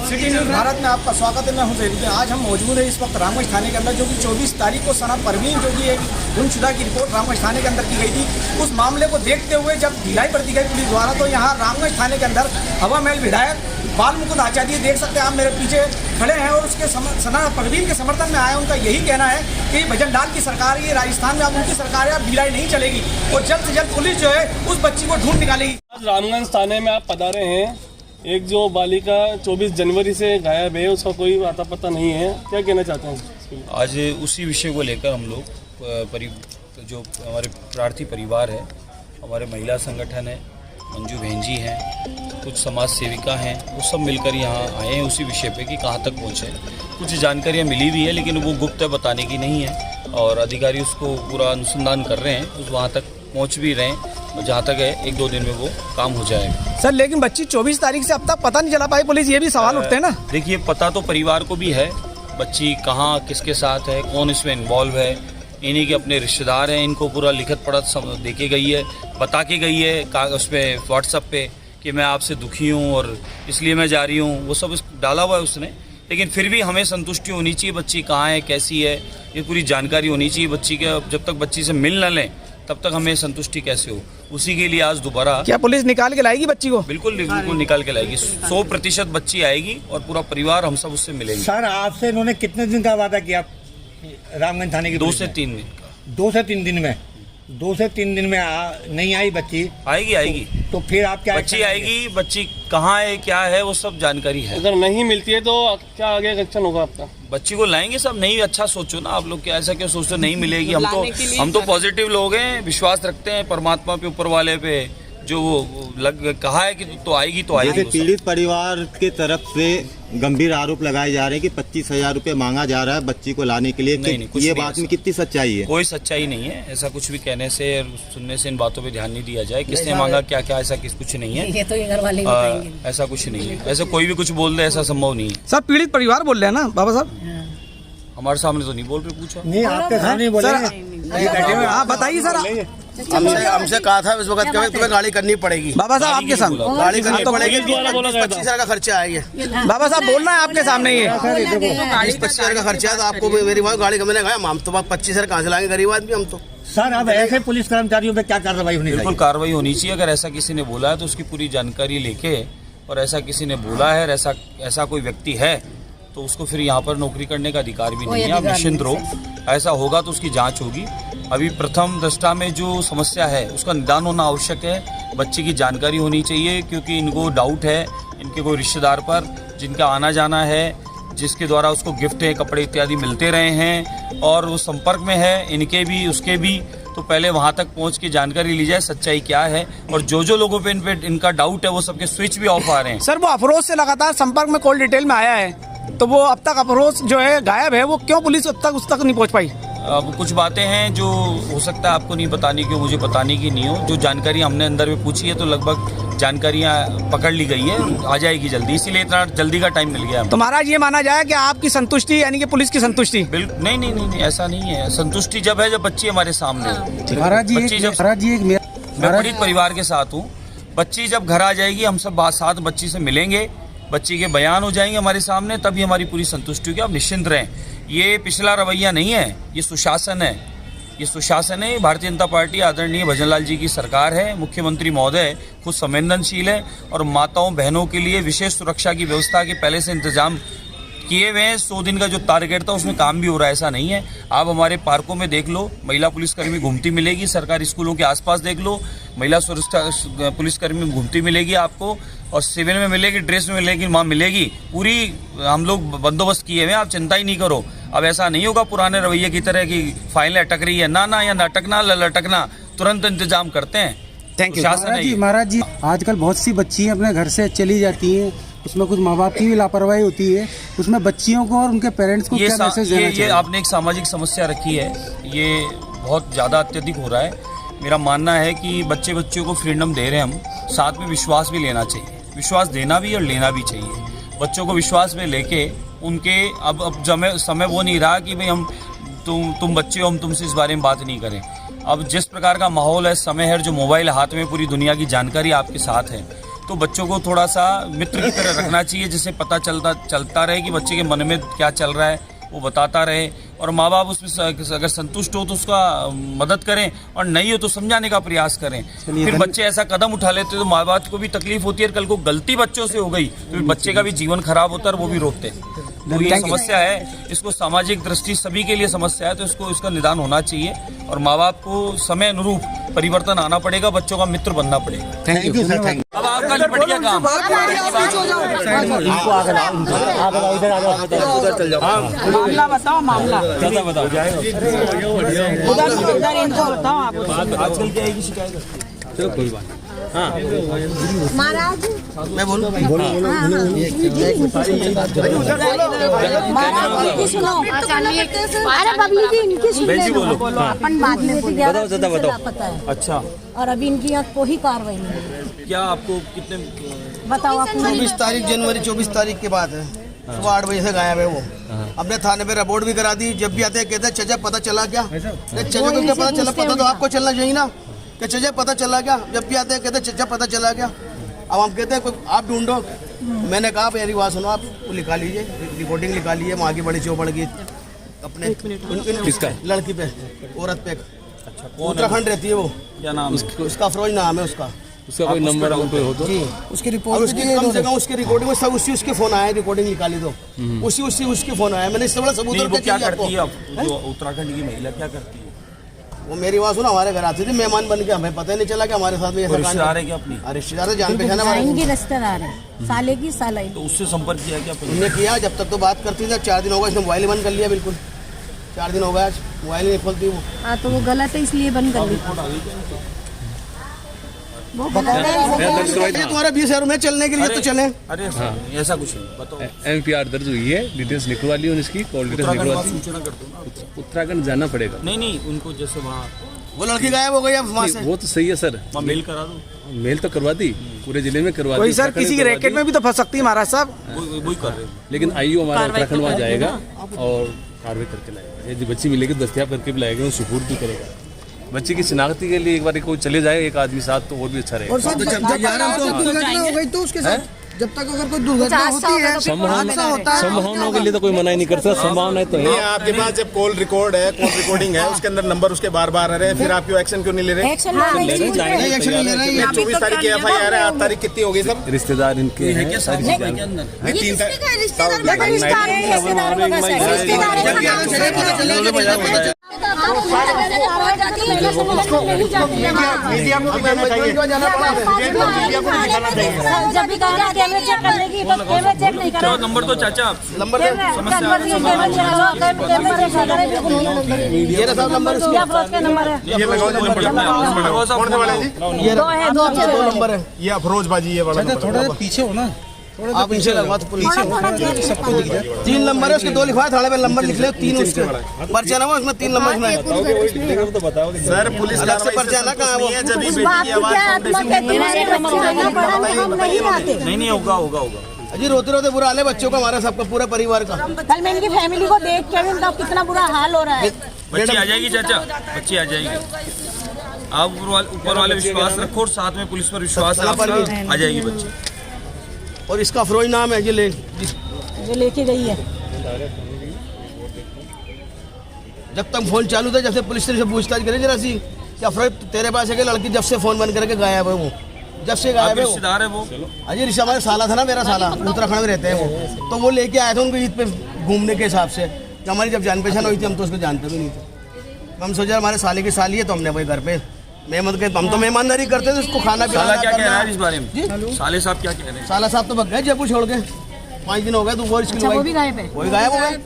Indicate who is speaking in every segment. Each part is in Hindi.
Speaker 1: सिटी न्यूज़ भारत में आपका स्वागत है। मैं हूं जैदी। आज हम मौजूद हैं इस वक्त रामगंज थाने के अंदर, जो कि 24 तारीख को सना परवीन जो कि एक गुमशुदा की रिपोर्ट रामगंज थाने के अंदर की गई थी। उस मामले को देखते हुए जब ढिलाई बरती गई पुलिस द्वारा, तो यहाँ रामगंज थाने के अंदर हवा महल विधायक बाल मुकुंद आचार्य, देख सकते हैं आप मेरे पीछे खड़े हैं, और उसके सना परवीन के समर्थन में आए। उनका यही कहना है कि भजन लाल की सरकार, ये राजस्थान में अब उनकी सरकार है, अब ढिलाई नहीं चलेगी और जल्द से जल्द पुलिस जो है उस बच्ची को ढूंढ निकालेगी।
Speaker 2: आज रामगंज थाने में आप पधारे हैं। एक जो बालिका 24 जनवरी से गायब है, उसका कोई आता पता नहीं है, क्या कहना चाहते हैं?
Speaker 3: आज उसी विषय को लेकर हम लोग जो हमारे प्रार्थी परिवार है, हमारे महिला संगठन है, मंजू बहन जी हैं, कुछ समाज सेविका हैं, वो सब मिलकर यहाँ आए हैं उसी विषय पे कि कहाँ तक पहुँचे। कुछ जानकारियाँ मिली भी है, लेकिन वो गुप्त बताने की नहीं है और अधिकारी उसको पूरा अनुसंधान कर रहे हैं, उस वहाँ तक पहुँच भी रहे हैं और जहाँ तक है 1-2 दिन में वो काम हो जाएगा।
Speaker 1: सर, लेकिन बच्ची 24 तारीख से अब तक पता नहीं चला पाई पुलिस, ये भी सवाल उठते हैं ना।
Speaker 3: देखिए, पता तो परिवार को भी है बच्ची कहाँ किसके साथ है, कौन इसमें इन्वॉल्व है, इन्हीं के अपने रिश्तेदार हैं, इनको पूरा लिखत पढ़त दे के गई है, बता के गई है उस पर व्हाट्सएप पे कि मैं आपसे दुखी हूँ और इसलिए मैं जा रही हूँ, वो सब डाला हुआ है उसने। लेकिन फिर भी हमें संतुष्टि होनी चाहिए बच्ची कहाँ है, कैसी है, ये पूरी जानकारी होनी चाहिए बच्ची के। जब तक बच्ची से मिल न लें तब तक हमें संतुष्टि कैसे हो, उसी के लिए आज दोबारा।
Speaker 1: क्या पुलिस निकाल के लाएगी बच्ची को?
Speaker 3: बिल्कुल निकाल के लाएगी। 100% बच्ची आएगी और पूरा परिवार हम सब उससे मिलेंगे।
Speaker 4: सर, आपसे इन्होंने कितने दिन का वादा किया रामगंज थाने की?
Speaker 3: 2 से 3 दिन का।
Speaker 4: 2 से 3 दिन में 2 से 3 दिन में नहीं आई बच्ची?
Speaker 3: आएगी
Speaker 4: तो फिर आप क्या?
Speaker 3: बच्ची आएगी, बच्ची कहाँ है क्या है वो सब जानकारी है।
Speaker 2: अगर नहीं मिलती है तो क्या आगे एक्शन होगा आपका?
Speaker 3: बच्ची को लाएंगे सब। नहीं, अच्छा सोचो ना आप लोग, क्या ऐसा क्यों सोचते नहीं मिलेगी? हम तो पॉजिटिव लोग हैं, विश्वास रखते हैं परमात्मा पे, ऊपर वाले पे, जो कहा है कि तो आएगी तो आएगी।
Speaker 5: पीड़ित परिवार के तरफ से गंभीर आरोप लगाए जा रहे हैं कि 25,000 रुपये मांगा जा रहा है बच्ची को लाने के लिए। ये बात में कितनी सच्चाई है?
Speaker 3: कोई सच्चाई नहीं है। ऐसा कुछ भी कहने से सुनने से इन बातों पे ध्यान नहीं दिया जाए। किसने मांगा क्या क्या, ऐसा कुछ नहीं है।
Speaker 6: ये तो ये घर वाले बताएंगे।
Speaker 3: ऐसा कुछ नहीं है, ऐसा कोई भी कुछ बोल दे, ऐसा संभव नहीं है।
Speaker 1: सर, पीड़ित परिवार बोल रहे हैं ना बाबा साहब?
Speaker 3: हमारे सामने तो नहीं बोल रहे, पूछा
Speaker 4: नहीं, आपके सामने बोलेंगे।
Speaker 1: आप बताइए सर।
Speaker 7: हमसे कहा था इस वक्त तुम्हें गाड़ी करनी पड़ेगी।
Speaker 1: बाबा साहब आपके सामने
Speaker 7: गाड़ी करनी पड़ेगी, 25,000 का खर्चा आएगा।
Speaker 1: बाबा साहब बोलना है आपके सामने, ये
Speaker 7: 25,000 का खर्चा है, तो आपको मेरी बात गाड़ी मैंने कहा हम तो 25,000 कहाँ से लाएंगे, गरीब आदमी हम तो।
Speaker 4: सर, अब ऐसे पुलिस कर्मचारियों पे क्या कार्रवाई होनी चाहिए?
Speaker 3: बिल्कुल कार्रवाई होनी चाहिए। अगर ऐसा किसी ने बोला है तो उसकी पूरी जानकारी लेके, और ऐसा किसी ने बोला है, ऐसा कोई व्यक्ति है तो उसको फिर यहाँ पर नौकरी करने का अधिकार भी नहीं है। आप निश्चिंत रहो, ऐसा होगा तो उसकी जांच होगी। अभी प्रथम दृष्टा में जो समस्या है उसका निदान होना आवश्यक है। बच्ची की जानकारी होनी चाहिए, क्योंकि इनको डाउट है इनके कोई रिश्तेदार पर, जिनका आना जाना है, जिसके द्वारा उसको गिफ्ट कपड़े इत्यादि मिलते रहे हैं और वो संपर्क में है, इनके भी उसके भी। तो पहले वहाँ तक पहुँच के जानकारी ली जाए सच्चाई क्या है, और जो लोगों पे इनका डाउट है वो सबके स्विच भी ऑफ आ रहे हैं।
Speaker 1: सर, वो अफरोज से लगातार संपर्क में कॉल डिटेल में आया है, तो वो अब तक अफरोज जो है गायब है, वो क्यों पुलिस अब तक उस तक नहीं पहुंच पाई?
Speaker 3: अब कुछ बातें हैं जो हो सकता है आपको नहीं बतानी की, मुझे बताने की नहीं हो। जो जानकारी हमने अंदर में पूछी है तो लगभग जानकारियां पकड़ ली गई है, आ जाएगी जल्दी, इसीलिए इतना जल्दी का टाइम मिल गया।
Speaker 1: तो महाराज, ये माना जाए कि आपकी संतुष्टि यानी कि पुलिस की संतुष्टि?
Speaker 3: बिल्कुल नहीं, ऐसा नहीं है। संतुष्टि जब है जब बच्ची हमारे सामने।
Speaker 4: महाराज जी,
Speaker 3: मैं पीड़ित परिवार के साथ हूँ। बच्ची जब घर आ जाएगी, हम सब साथ बच्ची से मिलेंगे, बच्ची के बयान हो जाएंगे हमारे सामने, तभी हमारी पूरी संतुष्टि होगी। आप निश्चिंत रहें, ये पिछला रवैया नहीं है, ये सुशासन है। ये सुशासन है। भारतीय जनता पार्टी आदरणीय भजन लाल जी की सरकार है। मुख्यमंत्री महोदय खुद संवेदनशील है और माताओं बहनों के लिए विशेष सुरक्षा की व्यवस्था के पहले से इंतजाम किए हुए हैं। 100 दिन का जो टारगेट था उसमें काम भी हो रहा है, ऐसा नहीं है। आप हमारे पार्कों में देख लो, महिला पुलिसकर्मी घूमती मिलेगी। सरकारी स्कूलों के आसपास देख लो, महिला सुरक्षा पुलिसकर्मी घूमती मिलेगी आपको, और सिविल में मिलेगी, ड्रेस में मिलेगी, वहाँ मिलेगी। पूरी हम लोग बंदोबस्त किए हुए हैं, आप चिंता ही नहीं करो। अब ऐसा नहीं होगा पुराने रवैये की तरह कि फाइलें अटक रही है, ना, या लटकना लटकना, तुरंत इंतजाम करते हैं।
Speaker 1: थैंक यू
Speaker 8: महाराज जी, आजकल बहुत सी बच्चियाँ अपने घर से चली जाती हैं, उसमें कुछ माँ बाप की भी लापरवाही होती है, उसमें बच्चियों को और उनके पेरेंट्स को क्या मैसेज देना चाहिए?
Speaker 3: ये आपने एक सामाजिक समस्या रखी है, ये बहुत ज़्यादा अत्यधिक हो रहा है। मेरा मानना है कि बच्चों को फ्रीडम दे रहे हैं हम, साथ में विश्वास भी लेना चाहिए। विश्वास देना भी और लेना भी चाहिए। बच्चों को विश्वास में लेके उनके अब समय वो नहीं रहा कि भाई तुम बच्चे हो, हम तुमसे इस बारे में बात नहीं करें। अब जिस प्रकार का माहौल है, समय है, जो मोबाइल हाथ में, पूरी दुनिया की जानकारी आपके साथ है, तो बच्चों को थोड़ा सा मित्र की तरह रखना चाहिए, जिससे पता चलता रहे कि बच्चे के मन में क्या चल रहा है, वो बताता रहे। और माँ बाप उसमें अगर संतुष्ट हो तो उसका मदद करें, और नहीं हो तो समझाने का प्रयास करें। फिर बच्चे ऐसा कदम उठा लेते तो माँ बाप को भी तकलीफ होती है, कल को गलती बच्चों से हो गई तो फिर बच्चे का भी जीवन खराब होता है और वो भी रोकते हैं। तो ये समस्या है, इसको सामाजिक दृष्टि सभी के लिए समस्या है, तो इसका निदान होना चाहिए और माँ बाप को समय अनुरूप परिवर्तन आना पड़ेगा, बच्चों का मित्र बनना पड़ेगा।
Speaker 4: थैंक यू सर, थैंक
Speaker 3: अब आपका निपट गया काम।
Speaker 6: मामला बताओ, मामला
Speaker 3: बताओ
Speaker 6: उधर इनको बताओ आप।
Speaker 3: आजकल क्या है कि शिकायत? चलो कोई बात।
Speaker 9: महाराज
Speaker 7: मैं बोलूं?
Speaker 9: महाराज सुनो, अरे बबली जी इनकी सुन लो, अपन बाद में बताओ पता है।
Speaker 3: अच्छा,
Speaker 9: और अभी इनकी यहाँ कोई कार्रवाई नहीं।
Speaker 3: क्या आपको कितने
Speaker 9: बताओ आप।
Speaker 7: 24 तारीख जनवरी 24 तारीख के बाद है, सुबह 8 बजे से गायब है वो। अपने थाने पे रिपोर्ट भी करा दी। जब भी आते हैं कहते हैं चचा पता चला क्या? चचा को क्या पता चला? पता तो आपको चलना चाहिए ना कि चचा पता चला क्या? जब भी आते हैं कहते हैं चचा पता चला क्या? अब हम कहते हैं आप ढूंढो। मैंने कहा मेरी बात सुनो, आप लिखा लीजिए, रिकॉर्डिंग लिखा लीजिए वहाँ की बड़ी चौपड़ की अपने लड़की पे, औरत पे। अच्छा, उत्तराखंड रहती है वो। क्या नाम है उसका? अफरोज नाम है उसका।
Speaker 2: उसका कोई नंबर हो तो
Speaker 7: जी, उसकी रिपोर्ट, उसकी कम से कम उसकी रिकॉर्डिंग में सब उसके फोन आए, रिकॉर्डिंग निकाली दो, उसके फोन आया। मैंने इससे बड़ा सबूत और
Speaker 3: क्या करती है जो उत्तराखंड की महिला क्या करती है?
Speaker 7: वो मेरी बात सुना, हमारे घर आती थी मेहमान बन के, हमें पता ही नहीं चला कि हमारे साथ में ऐसा
Speaker 3: रिश्तेदार है क्या अपनी?
Speaker 7: रिश्तेदार जान पहचान हमारे
Speaker 9: इनकी रिश्तेदार है, साले की सालाई।
Speaker 3: तो उससे संपर्क किया क्या?
Speaker 7: उन्होंने किया, जब तक तो बात करती थी। 4 दिन हो गए, इसने मोबाइल बंद कर लिया। बिल्कुल 4 दिन हो गए, आज मोबाइल नहीं खोलती वो।
Speaker 9: हाँ तो वो गलत है इसलिए बंद कर ली।
Speaker 7: तुम्हारा 20,000 में चलने के लिए तो चले।
Speaker 3: अरे ऐसा कुछ नहीं, बताओ।
Speaker 2: MPR दर्ज हुई है, डिटेल्स लिखवा ली उनकी, कॉल डिटेल्स लिखवा दी।
Speaker 3: सूचना कर दो।
Speaker 2: उत्तराखंड जाना पड़ेगा।
Speaker 3: नहीं उनको जैसे वहाँ
Speaker 7: वो लड़की गायब हो गई अब वहाँ से।
Speaker 2: वो तो सही है सर,
Speaker 3: मेल करा दो।
Speaker 2: मेल तो करवा दी, पूरे जिले में करवा दी।
Speaker 1: वही सर, किसी के रैकेट में भी तो फंस सकती है महाराज साहब।
Speaker 3: वही कर रहे हैं।
Speaker 2: लेकिन आईओ हमारा उत्तराखंड वहाँ जाएगा और कार्रवाई करके लाएगा। यदि बच्ची मिलेगी दस्तयाब करके भी लाएगा, सुपुर्द भी करेगा। बच्ची की शिनाख्ती के लिए एक बार कोई चले जाए एक आदमी साथ, तो और भी अच्छा रहेगा।
Speaker 1: और सर दुर्घटना हो गई तो उसके साथ, जब तक अगर कोई दुर्घटना होती है,
Speaker 2: संभावनाओं के लिए तो कोई मना ही नहीं करता, संभावनाएं तो है।
Speaker 10: आपके पास जब कॉल रिकॉर्ड है, कॉल रिकॉर्डिंग है, उसके अंदर नंबर उसके बार बार आ रहे हैं, फिर आप क्यों एक्शन क्यों नहीं ले रहे?
Speaker 9: एक्शन ले रहे हैं।
Speaker 10: 24 तारीख की FIR है, 8 तारीख कितनी हो गई सर?
Speaker 2: रिश्तेदार इनके हैं,
Speaker 9: जब भी कहा कैमरे चेक करने की तो कैमरे चेक नहीं करा।
Speaker 3: नंबर तो चाचा
Speaker 7: नंबर
Speaker 9: ये रहा साहब नंबर
Speaker 7: ये दो नंबर है।
Speaker 10: ये अफरोज बाजी, ये वाला
Speaker 8: थोड़ा पीछे हो ना,
Speaker 7: आप पीछे लगवा तो पुलिस
Speaker 8: सबको दिख जाए।
Speaker 7: 3 नंबर है उसके, 2 लिखवाए, थाने पे नंबर लिख ले, 3 उसके पर्चा ना उसमें 3 नंबर में।
Speaker 10: सर पुलिस
Speaker 7: अलग से पर्चा ना कहाँ वो?
Speaker 10: जब भी बेटी की आवाज
Speaker 3: नहीं होगा।
Speaker 7: जी रोते रोते बुरा हाल है बच्चों का, हमारा सबका पूरा परिवार का।
Speaker 9: कल मैं इनकी फैमिली को देख के भी इनका कितना बुरा हाल हो रहा है।
Speaker 3: बच्ची आ जाएगी चाचा, बच्ची आ जाएगी। आप ऊपर वाले विश्वास रखो और साथ में पुलिस पर विश्वास रखो, आ जाएगी बच्ची।
Speaker 7: और इसका अफरोज नाम है,
Speaker 9: जो लेके गई है।
Speaker 7: जब तक फोन चालू था, जब से पुलिस से पूछताछ करी जरा सी कि अफरोज तेरे पास है कि लड़की जब से फोन बंद करके गायब है वो, जब से गायब है वो।
Speaker 3: रिश्तेदार है वो?
Speaker 7: अजय रिश्ता हमारे साला था ना, मेरा साला उत्तराखंड में रहते हैं वो, तो वो लेके आए थे उनको ईद पे घूमने के हिसाब से। तो हमारी जब जान पहचान हुई थी, हम तो उसको जानते भी नहीं थे। हम सोचा हमारे साले की साली है, तो हमने वही घर पे हम तो मेहमानदारी करते थे, उसको खाना
Speaker 3: साला क्या कह रहा है इस बारे में? साले साहब क्या कह रहे हैं?
Speaker 7: साला साहब तो भग गए जयपुर छोड़ के, 5 दिन हो गए। तो वो
Speaker 9: भी गायब है,
Speaker 7: वही गायब हो गए।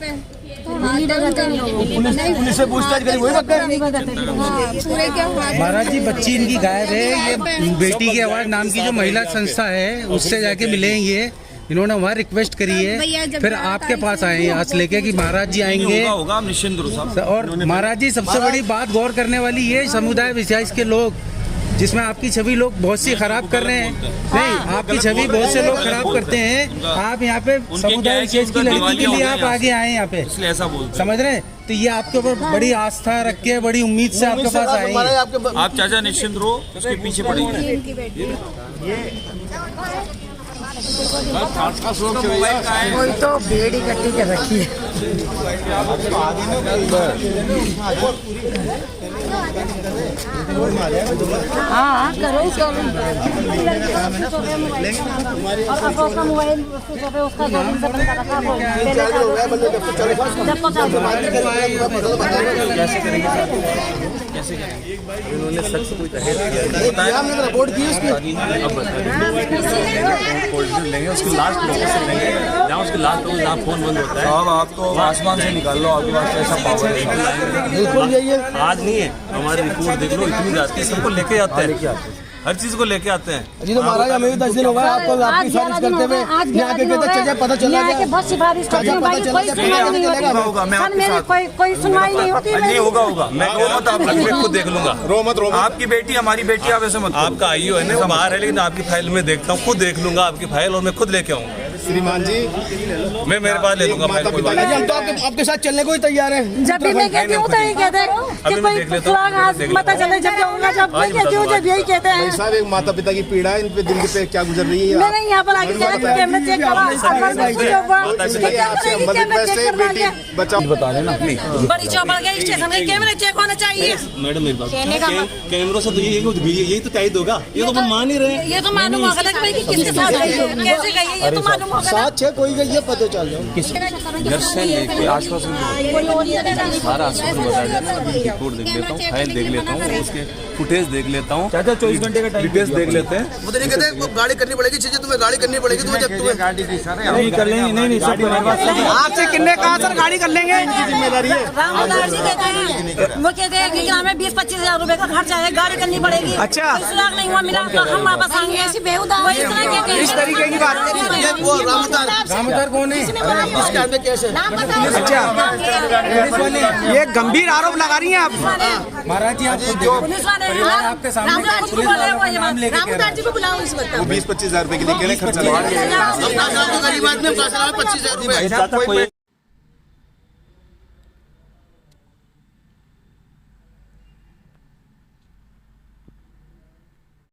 Speaker 7: पुलिस से पूछताछ करी, वही भग गए।
Speaker 8: महाराज जी बच्ची इनकी गायब है। ये बेटी की आवाज नाम की जो महिला संस्था है उससे जाके मिले ये, इन्होंने वहाँ रिक्वेस्ट करी है, फिर आपके पास आए हैं यहाँ से लेके कि महाराज जी आएंगे।
Speaker 3: होगा निश्चिंत रूप से।
Speaker 8: और महाराज जी सबसे बड़ी बात गौर करने वाली ये समुदाय विशेष के लोग, जिसमें आपकी छवि लोग बहुत सी खराब कर रहे हैं। नहीं, आपकी छवि बहुत से लोग खराब करते हैं। आप यहाँ पे समुदाय विशेष की लड़की के लिए आप आगे आए यहाँ पे,
Speaker 3: इसलिए ऐसा बोलते
Speaker 8: समझ रहे हैं? तो ये आपके ऊपर बड़ी आस्था रख के, बड़ी उम्मीद से आपके पास आए हैं।
Speaker 3: आप चाचा निश्चिंत रहो, उसके पीछे पड़ेंगे।
Speaker 9: कोई तो भीड़ इकट्ठी कर रखी है। हाँ करो उसका मोबाइल उसका 2 दिन से बंद कर रखा
Speaker 2: इन्होंने सख्त कोई तहरीर किया
Speaker 7: रिपोर्ट की उसकी
Speaker 2: पोजीशन लेंगे उसकी लास्ट लोकेशन लेंगे जहाँ उसकी लास्ट लोकेशन जहाँ फोन बंद होता है।
Speaker 3: साहब आप तो आसमान से निकाल लो, आपके पास ऐसा पावर है।
Speaker 7: बिल्कुल यही है।
Speaker 2: आज नहीं है, हमारी रिपोर्ट देख लो इतनी जाती है, सबको लेके आते हैं, हर चीज को लेके आते हैं।
Speaker 7: जी तो महाराज हमें भी 10 दिन हो गए आपको आपकी सिफारिश करते हुए यहाँ के कहते चलिए पता चला क्या
Speaker 9: बस सिफारिश करते हैं भाई, कोई सुनवाई नहीं होती। कोई सुनवाई नहीं होती।
Speaker 3: नहीं होगा मैं मत आप
Speaker 2: खुद देख लूंगा।
Speaker 10: रो मत
Speaker 3: आपकी बेटी हमारी बेटी, आप ऐसे मत।
Speaker 2: आपका आईओ है ना, वो बाहर है, लेकिन आपकी फाइल में देखता हूँ, खुद देख लूंगा आपकी फाइल और मैं खुद लेके आऊंगा।
Speaker 10: श्रीमान जी
Speaker 2: मैं मेरे पास ले लूंगा फाइल।
Speaker 7: हम तो आपके साथ चलने को ही तैयार है।
Speaker 9: जब भी मैं कहती हूँ तो यही कहते हैं कि कोई सुराग आज पता चले जब जाऊंगा, जब मैं कहती हूँ जब यही कहते हैं।
Speaker 10: साहब एक माता पिता की पीड़ा है, इन पे जिंदगी पे क्या गुजर रही है।
Speaker 9: मैंने यहाँ पर आके कैमरा चेक करा,
Speaker 10: बच्चा
Speaker 3: बता रहे ना अपनी
Speaker 9: बड़ी चौपड़ के स्टेशन के कैमरे चेक होने चाहिए।
Speaker 2: मैडम मेरी बात, कैमरों से तो यही तो टाइट होगा, ये तो हम मान ही रहे हैं।
Speaker 9: ये तो मालूम होगा कि किसके साथ गई है, कैसे गई है, ये तो मालूम होगा।
Speaker 7: साथ छह कोई गई है पता चल जाओ।
Speaker 2: घर से लेके आश्वासन सारा आश्वासन बताया जाए। रिपोर्ट देख लेता हूँ, फाइल देख लेता हूँ, उसके फुटेज देख लेता हूँ,
Speaker 3: 24 घंटे का टाइम
Speaker 2: डिटेल्स देख लेते हैं।
Speaker 7: वो तो नहीं कहते वो गाड़ी करनी पड़ेगी, चीजें तुम्हें गाड़ी करनी पड़ेगी, तुम्हें जब तुम्हें
Speaker 3: नहीं कर लेंगे। नहीं सब हमारे पास
Speaker 7: आपसे किन्ने कहा सर गाड़ी कर लेंगे।
Speaker 10: जिम्मेदारी है।
Speaker 9: रामदास जी कहते हैं, वो कहते हैं कि हमें 20-25 हजार रुपए का खर्चा है, गाड़ी करनी पड़ेगी।
Speaker 7: अच्छा।
Speaker 9: कोई सुराग नहीं हुआ मिला तो हम वापस आएंगे। ऐसी बेहुदा वो इस तरह कहते हैं।
Speaker 7: इस तरीके की बात वो
Speaker 8: रामदार कौन है?
Speaker 7: इसके अंदर कैसे
Speaker 9: अच्छा
Speaker 7: ये गंभीर आरोप लगा रही हैं आप।
Speaker 8: महाराज जी आप
Speaker 9: पुलिस वाले
Speaker 8: आपके सामने
Speaker 9: रामदास जी को
Speaker 8: पुलिस
Speaker 9: बोले
Speaker 8: वालों
Speaker 9: वो
Speaker 8: का नाम लेके कह रहा
Speaker 9: रामदास जी को बुलाओ इस वक्त।
Speaker 10: वो 20-25 हजार रुपए के लिए अकेले खर्चा
Speaker 7: गरीब आदमी 25,000 रुपए।